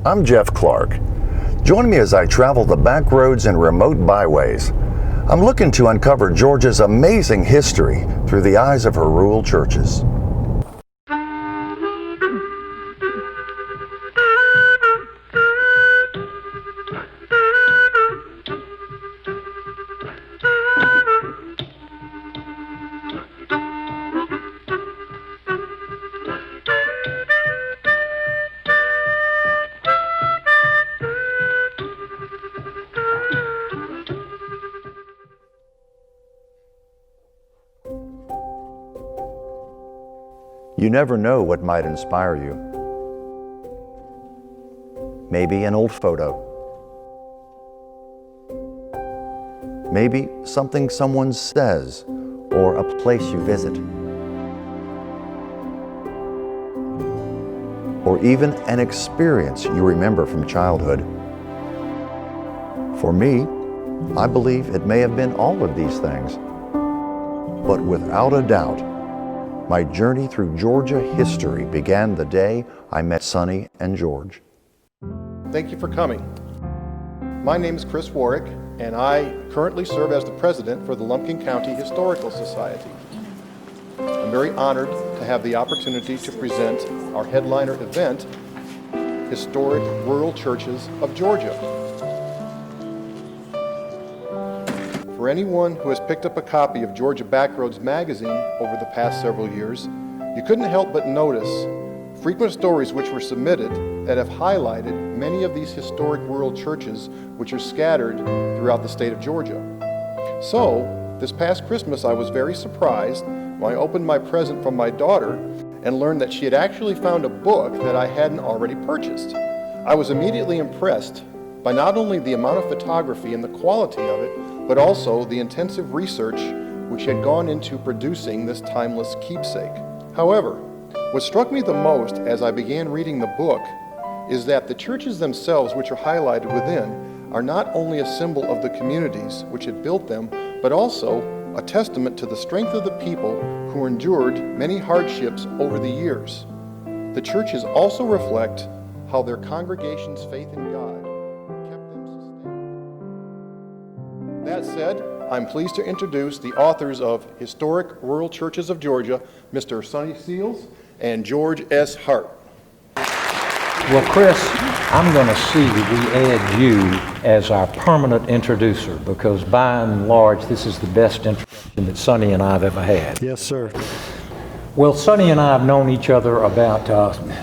I'm Jeff Clarke. Join me as I travel the back roads and remote byways. I'm looking to uncover Georgia's amazing history through the eyes of her rural churches. You never know what might inspire you. Maybe an old photo. Maybe something someone says or a place you visit. Or even an experience you remember from childhood. For me, I believe it may have been all of these things. But without a doubt, my journey through Georgia history began the day I met Sonny and George. Thank you for coming. My name is Chris Warwick, and I currently serve as the president for the Lumpkin County Historical Society. I'm very honored to have the opportunity to present our headliner event, Historic Rural Churches of Georgia. For anyone who has picked up a copy of Georgia Backroads magazine over the past several years, you couldn't help but notice frequent stories which were submitted that have highlighted many of these historic rural churches which are scattered throughout the state of Georgia. So, this past Christmas I was very surprised when I opened my present from my daughter and learned that she had actually found a book that I hadn't already purchased. I was immediately impressed by not only the amount of photography and the quality of it, but also the intensive research which had gone into producing this timeless keepsake. However, what struck me the most as I began reading the book is that the churches themselves which are highlighted within are not only a symbol of the communities which had built them, but also a testament to the strength of the people who endured many hardships over the years. The churches also reflect how their congregation's faith in God kept them sustained. That said, I'm pleased to introduce the authors of Historic Rural Churches of Georgia, Mr. Sonny Seals and George S. Hart. Well, Chris, I'm going to see that we add you as our permanent introducer, because by and large, this is the best introduction that Sonny and I have ever had. Yes, sir. Well, Sonny and I have known each other about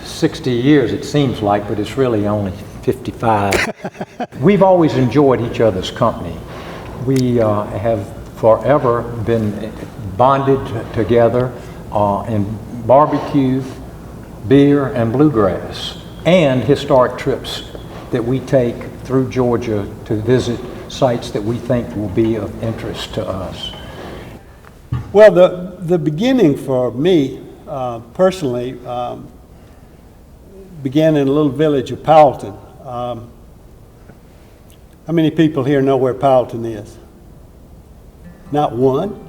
60 years, it seems like, but it's really only 55. We've always enjoyed each other's company. We have forever been bonded together in barbecue, beer, and bluegrass, and historic trips that we take through Georgia to visit sites that we think will be of interest to us. Well, the beginning for me, personally, began in a little village of Powelton. How many people here know where Powelton is? Not one?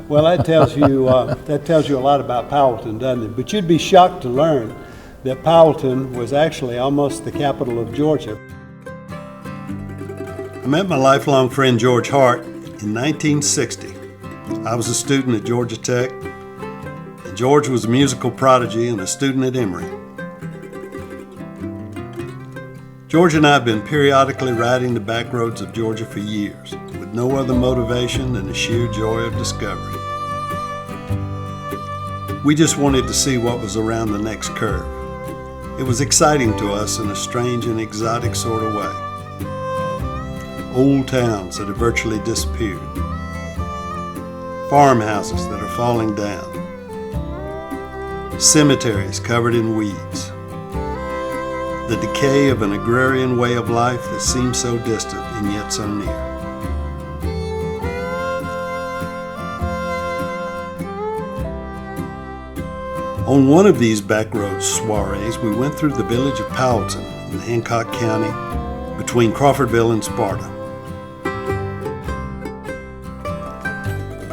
Well, that tells you a lot about Powelton, doesn't it? But you'd be shocked to learn that Powelton was actually almost the capital of Georgia. I met my lifelong friend George Hart in 1960. I was a student at Georgia Tech, and George was a musical prodigy and a student at Emory. George and I have been periodically riding the back roads of Georgia for years, with no other motivation than the sheer joy of discovery. We just wanted to see what was around the next curve. It was exciting to us in a strange and exotic sort of way. Old towns that have virtually disappeared. Farmhouses that are falling down. Cemeteries covered in weeds. The decay of an agrarian way of life that seems so distant and yet so near. On one of these backroads soirees, we went through the village of Powelton in Hancock County between Crawfordville and Sparta.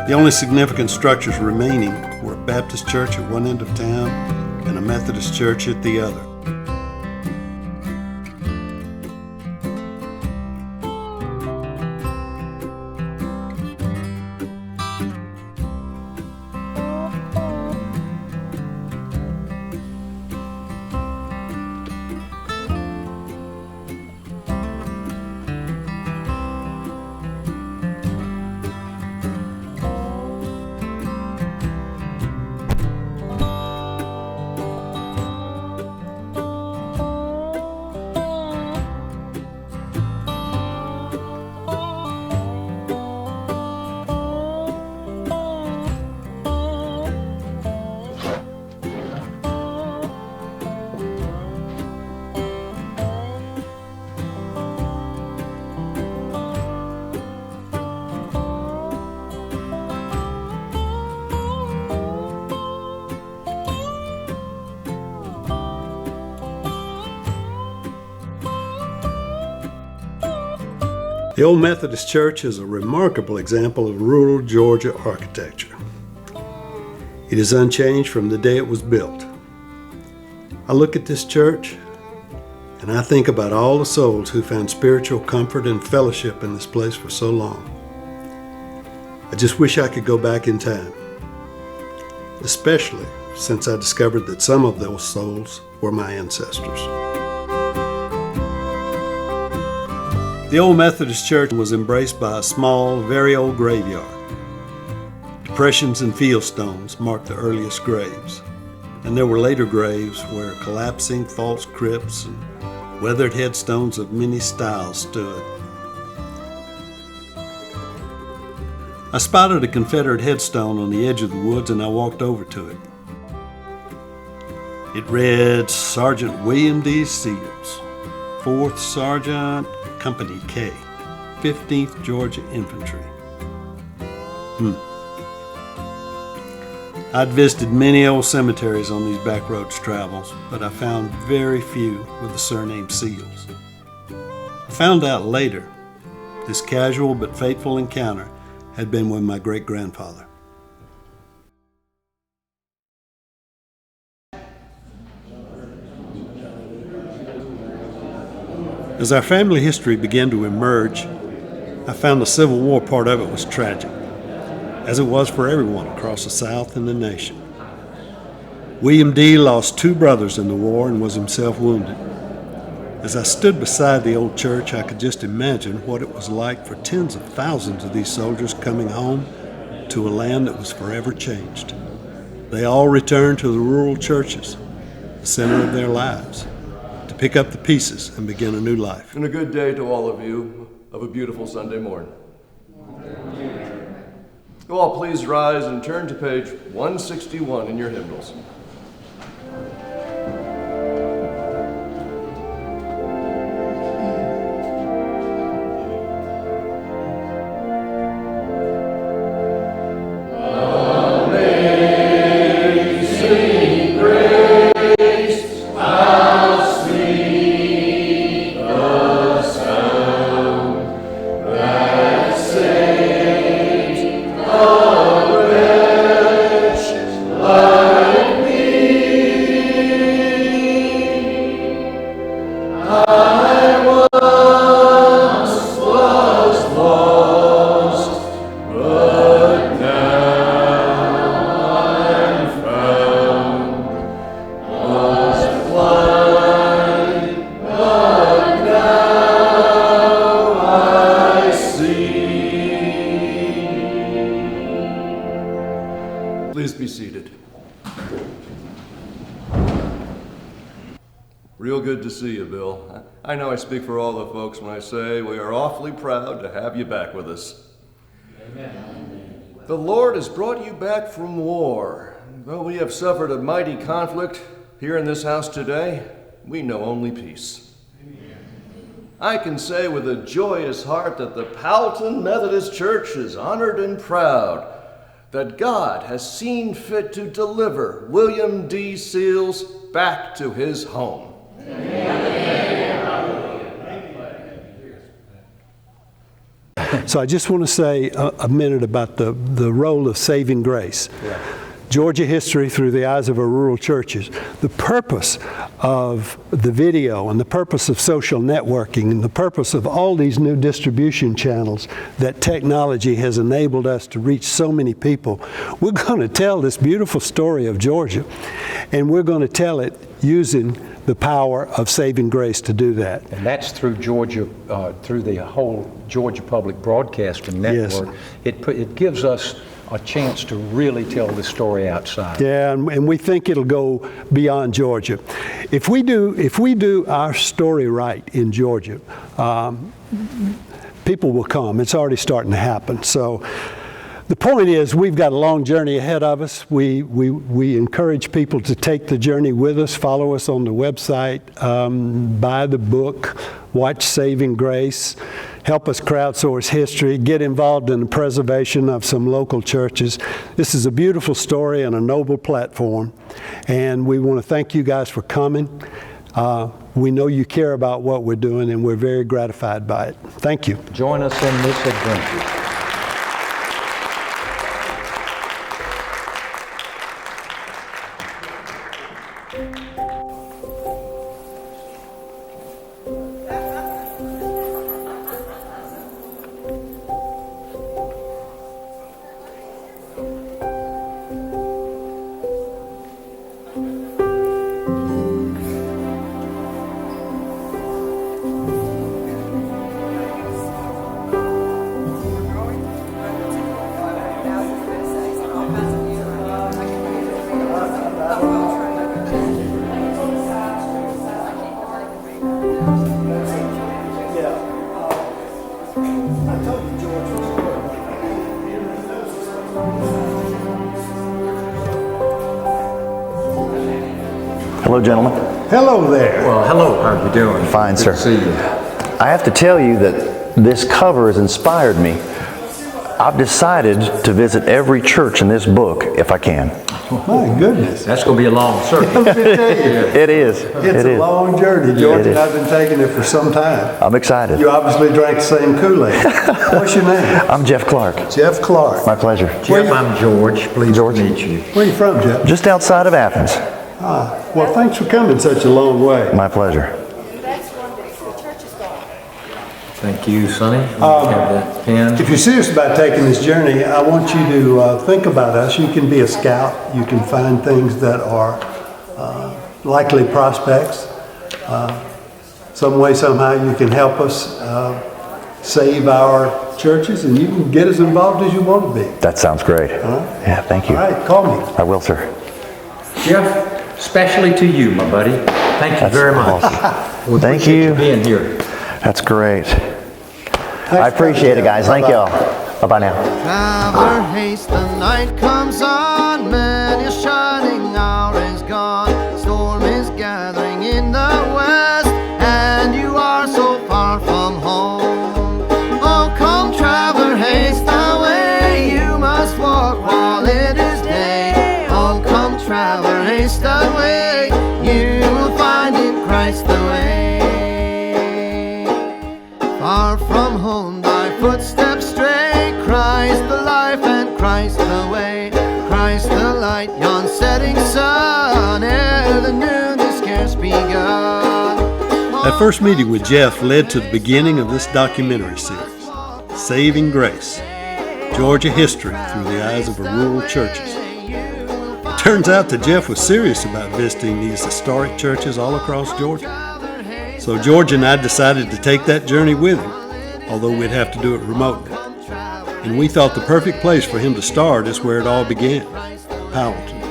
The only significant structures remaining were a Baptist church at one end of town and a Methodist church at the other. The Old Methodist Church is a remarkable example of rural Georgia architecture. It is unchanged from the day it was built. I look at this church and I think about all the souls who found spiritual comfort and fellowship in this place for so long. I just wish I could go back in time, especially since I discovered that some of those souls were my ancestors. The Old Methodist Church was embraced by a small, very old graveyard. Depressions and fieldstones marked the earliest graves, and there were later graves where collapsing false crypts and weathered headstones of many styles stood. I spotted a Confederate headstone on the edge of the woods and I walked over to it. It read Sergeant William D. Seals, 4th Sergeant, Company K, 15th Georgia Infantry. I'd visited many old cemeteries on these backroads travels, but I found very few with the surname Seals. I found out later this casual but fateful encounter had been with my great-grandfather. As our family history began to emerge, I found the Civil War part of it was tragic, as it was for everyone across the South and the nation. William D. lost 2 brothers in the war and was himself wounded. As I stood beside the old church, I could just imagine what it was like for tens of thousands of these soldiers coming home to a land that was forever changed. They all returned to the rural churches, the center of their lives, to pick up the pieces and begin a new life. And a good day to all of you of a beautiful Sunday morning. You all please rise and turn to page 161 in your hymnals. Please be seated. Real good to see you, Bill. I know I speak for all the folks when I say we are awfully proud to have you back with us. Amen. The Lord has brought you back from war. Though we have suffered a mighty conflict here in this house today, we know only peace. Amen. I can say with a joyous heart that the Powelton Methodist Church is honored and proud that God has seen fit to deliver William D. Seals back to his home. So I just want to say a minute about the role of saving grace. Yeah. Georgia history through the eyes of our rural churches. The purpose of the video and the purpose of social networking and the purpose of all these new distribution channels that technology has enabled us to reach so many people. We're going to tell this beautiful story of Georgia, and we're going to tell it using the power of saving grace to do that. And that's through Georgia, through the whole Georgia Public Broadcasting Network. Yes. It gives us a chance to really tell the story outside. Yeah, and we think it'll go beyond Georgia. If we do our story right in Georgia, people will come. It's already starting to happen. So the point is, we've got a long journey ahead of us. We encourage people to take the journey with us. Follow us on the website, buy the book, watch Saving Grace, help us crowdsource history, get involved in the preservation of some local churches. This is a beautiful story and a noble platform, and we want to thank you guys for coming. We know you care about what we're doing, and we're very gratified by it. Thank you. Join us in this adventure. Hello, gentlemen. Hello there. Well, hello. How are you doing? Fine, Good sir. to see you. I have to tell you that this cover has inspired me. I've decided to visit every church in this book if I can. My goodness. That's going to be a long circuit. Let me tell you, It is. it's It a is. long journey. George It and is. I've been taking it for some time. I'm excited. You obviously drank the same Kool-Aid. What's your name? I'm Jeff Clarke. Jeff Clarke. My pleasure. Jeff, I'm George. Pleased George. to meet you. Where are you from, Jeff? Just outside of Athens. Well, thanks for coming such a long way. My pleasure. Thank you, Sonny. Have that pen. If you're serious about taking this journey, I want you to think about us. You can be a scout. You can find things that are likely prospects. Some way, somehow, you can help us save our churches, and you can get as involved as you want to be. That sounds great. Yeah, thank you. All right, call me. I will, sir. Jeff, especially to you, my buddy. Thank you That's very much. awesome. We Thank appreciate you. being here. That's great. I appreciate it, guys. Thank y'all. Bye-bye now. Traveler, haste, the night comes on, many a shining hour is gone. Storm is gathering in the west, and you are so far from home. Oh, come, traveler, haste away, you must walk while it is day. Oh, come, traveler, haste away, you will find in Christ the way. Far from home, thy footsteps stray. Christ the life and Christ the way. Christ the light, yon setting sun. Ere the noon is scarce begun. That first meeting with Jeff led to the beginning of this documentary series, Saving Grace, Georgia History Through the Eyes of Rural Churches. It turns out that Jeff was serious about visiting these historic churches all across Georgia. So George and I decided to take that journey with him, although we'd have to do it remotely. And we thought the perfect place for him to start is where it all began, Powelton.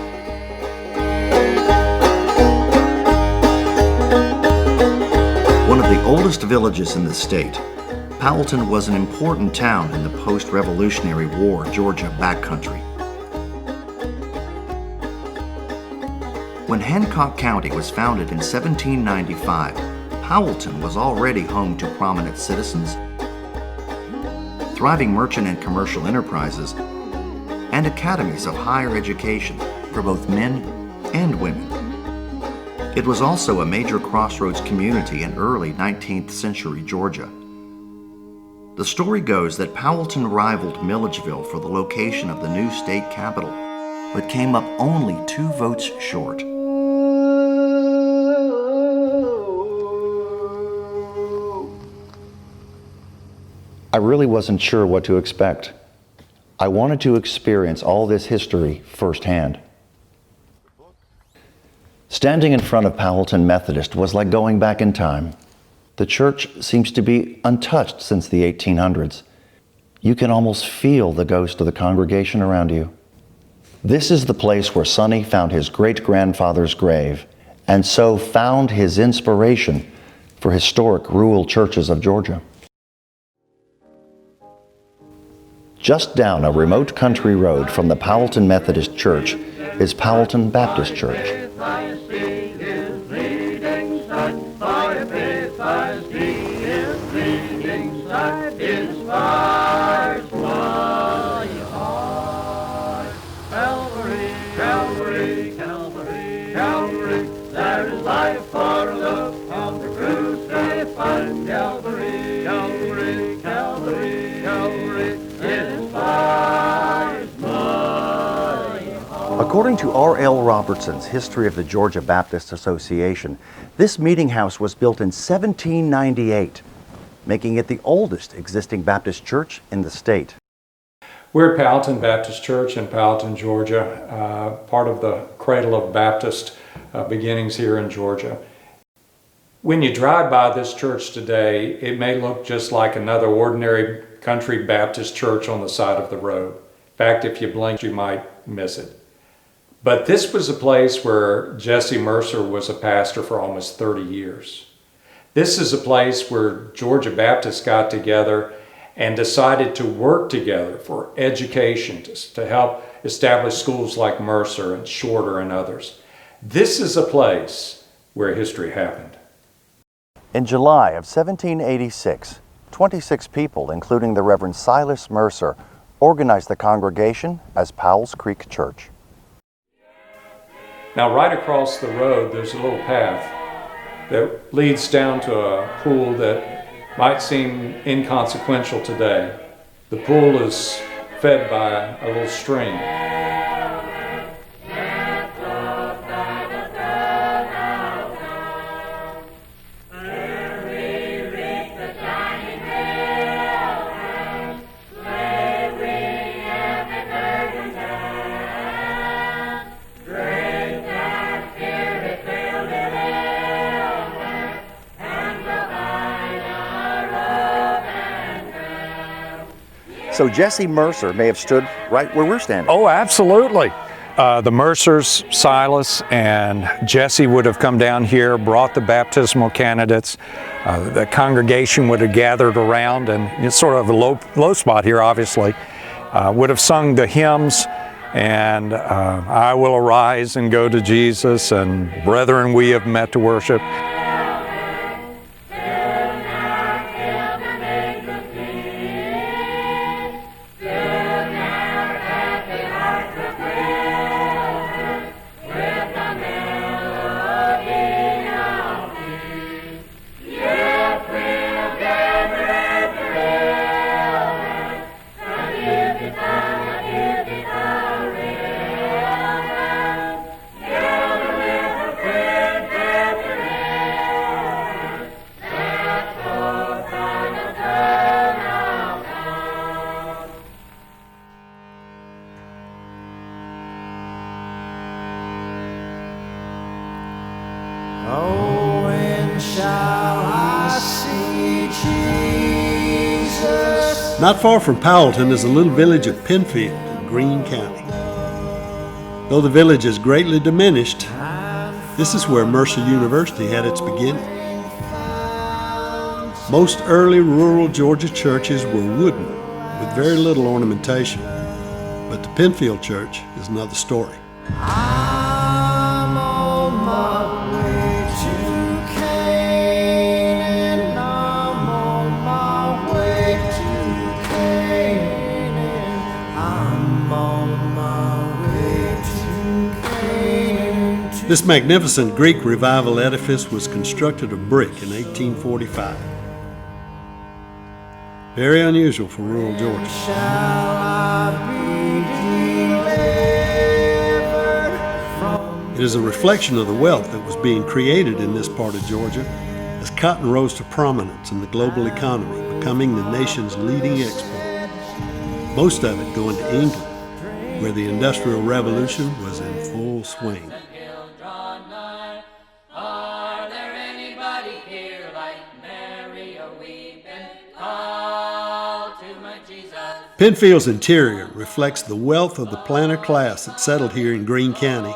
One of the oldest villages in the state, Powelton was an important town in the post-Revolutionary War Georgia backcountry. When Hancock County was founded in 1795, Powelton was already home to prominent citizens, thriving merchant and commercial enterprises, and academies of higher education for both men and women. It was also a major crossroads community in early 19th century Georgia. The story goes that Powelton rivaled Milledgeville for the location of the new state capital, but came up only 2 votes short. I really wasn't sure what to expect. I wanted to experience all this history firsthand. Standing in front of Powelton Methodist was like going back in time. The church seems to be untouched since the 1800s. You can almost feel the ghost of the congregation around you. This is the place where Sonny found his great-grandfather's grave, and so found his inspiration for historic rural churches of Georgia. Just down a remote country road from the Powelton Methodist Church is Powelton Baptist Church. Calvary, there is life for the According to R.L. Robertson's History of the Georgia Baptist Association, this meeting house was built in 1798, making it the oldest existing Baptist church in the state. We're at Powelton Baptist Church in Powelton, Georgia, part of the cradle of Baptist beginnings here in Georgia. When you drive by this church today, it may look just like another ordinary country Baptist church on the side of the road. In fact, if you blink, you might miss it. But this was a place where Jesse Mercer was a pastor for almost 30 years. This is a place where Georgia Baptists got together and decided to work together for education, to help establish schools like Mercer and Shorter and others. This is a place where history happened. In July of 1786, 26 people, including the Reverend Silas Mercer, organized the congregation as Powell's Creek Church. Now, right across the road, there's a little path that leads down to a pool that might seem inconsequential today. The pool is fed by a little stream. So Jesse Mercer may have stood right where we're standing. Oh, absolutely. The Mercers, Silas, and Jesse would have come down here, brought the baptismal candidates. The congregation would have gathered around, and it's sort of a low spot here, obviously. Would have sung the hymns, and I will arise and go to Jesus, and brethren, we have met to worship. Oh, when shall I see Jesus? Not far from Powelton is the little village of Penfield in Greene County. Though the village is greatly diminished, this is where Mercer University had its beginning. Most early rural Georgia churches were wooden with very little ornamentation, but the Penfield Church is another story. I'm on my way to Canaan. I'm on my way to Canaan. I'm on my way to Canaan. This magnificent Greek revival edifice was constructed of brick in 1845. Very unusual for rural Georgia. Shall I be delivered from? It is a reflection of the wealth that was being created in this part of Georgia as cotton rose to prominence in the global economy, becoming the nation's leading export. Most of it going to England, where the Industrial Revolution was in full swing. Are there anybody here like Mary a weeping? Call to my Jesus. Penfield's interior reflects the wealth of the planter class that settled here in Greene County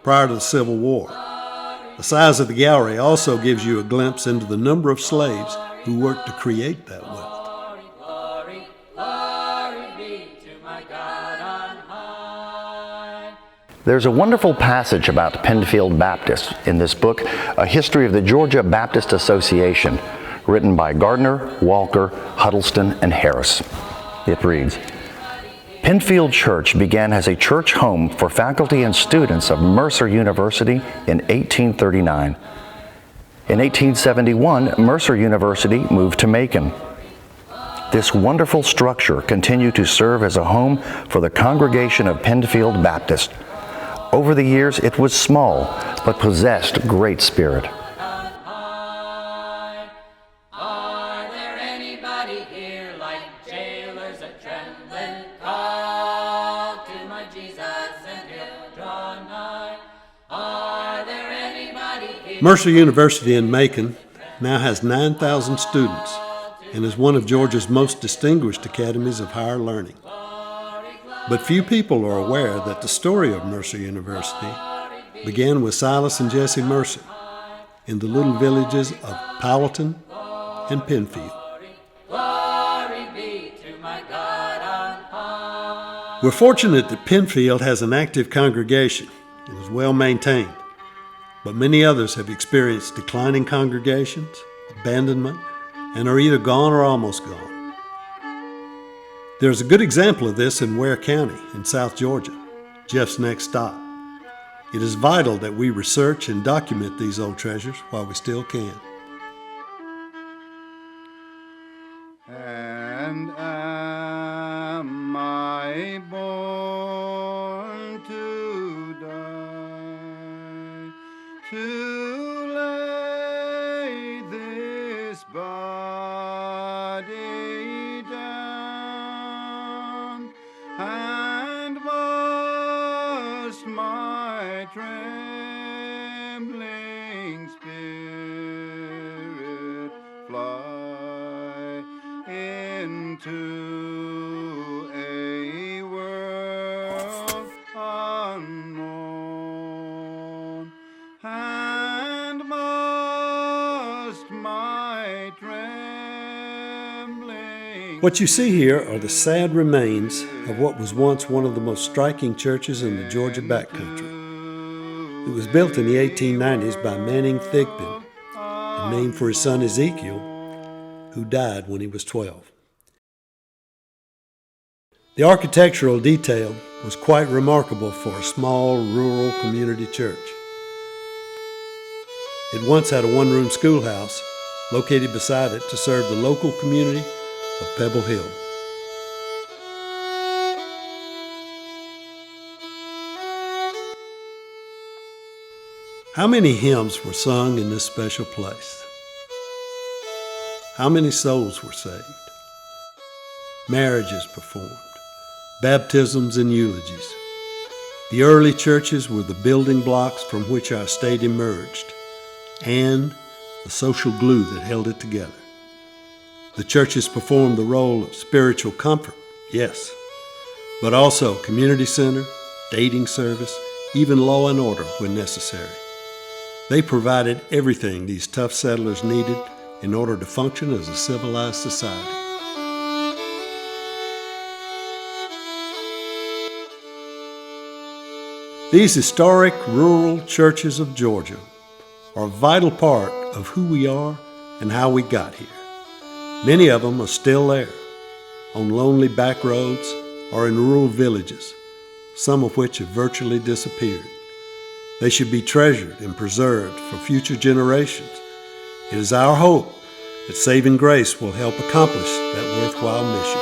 prior to the Civil War. The size of the gallery also gives you a glimpse into the number of slaves who worked to create that wealth. Glory, glory be to my God on high. There's a wonderful passage about Penfield Baptist in this book, A History of the Georgia Baptist Association, written by Gardner, Walker, Huddleston, and Harris. It reads, Penfield Church began as a church home for faculty and students of Mercer University in 1839. In 1871, Mercer University moved to Macon. This wonderful structure continued to serve as a home for the congregation of Penfield Baptist, Over the years, it was small, but possessed great spirit. Are there anybody here like jailers a trembling? Call to my Jesus and he'll draw nigh. Are there anybody here? Mercer University in Macon now has 9,000 students and is one of Georgia's most distinguished academies of higher learning. But few people are aware that the story of Mercer University began with Silas and Jesse Mercer in the little villages of Powelton and Penfield. Glory be to my God on high. We're fortunate that Penfield has an active congregation and is well maintained, but many others have experienced declining congregations, abandonment, and are either gone or almost gone. There's a good example of this in Ware County in South Georgia, Jeff's next stop. It is vital that we research and document these old treasures while we still can. And am I born to die, to lay this body down, and must my trembling spirit fly into a world unknown, and must my trembling... What you see here are the sad remains of what was once one of the most striking churches in the Georgia backcountry. It was built in the 1890s by Manning Thigpen and named for his son Ezekiel, who died when he was 12. The architectural detail was quite remarkable for a small rural community church. It once had a one-room schoolhouse located beside it to serve the local community of Pebble Hill. How many hymns were sung in this special place? How many souls were saved? Marriages performed, baptisms and eulogies. The early churches were the building blocks from which our state emerged, and the social glue that held it together. The churches performed the role of spiritual comfort, yes, but also community center, dating service, even law and order when necessary. They provided everything these tough settlers needed in order to function as a civilized society. These historic rural churches of Georgia are a vital part of who we are and how we got here. Many of them are still there, on lonely back roads or in rural villages, some of which have virtually disappeared. They should be treasured and preserved for future generations. It is our hope that saving grace will help accomplish that worthwhile mission.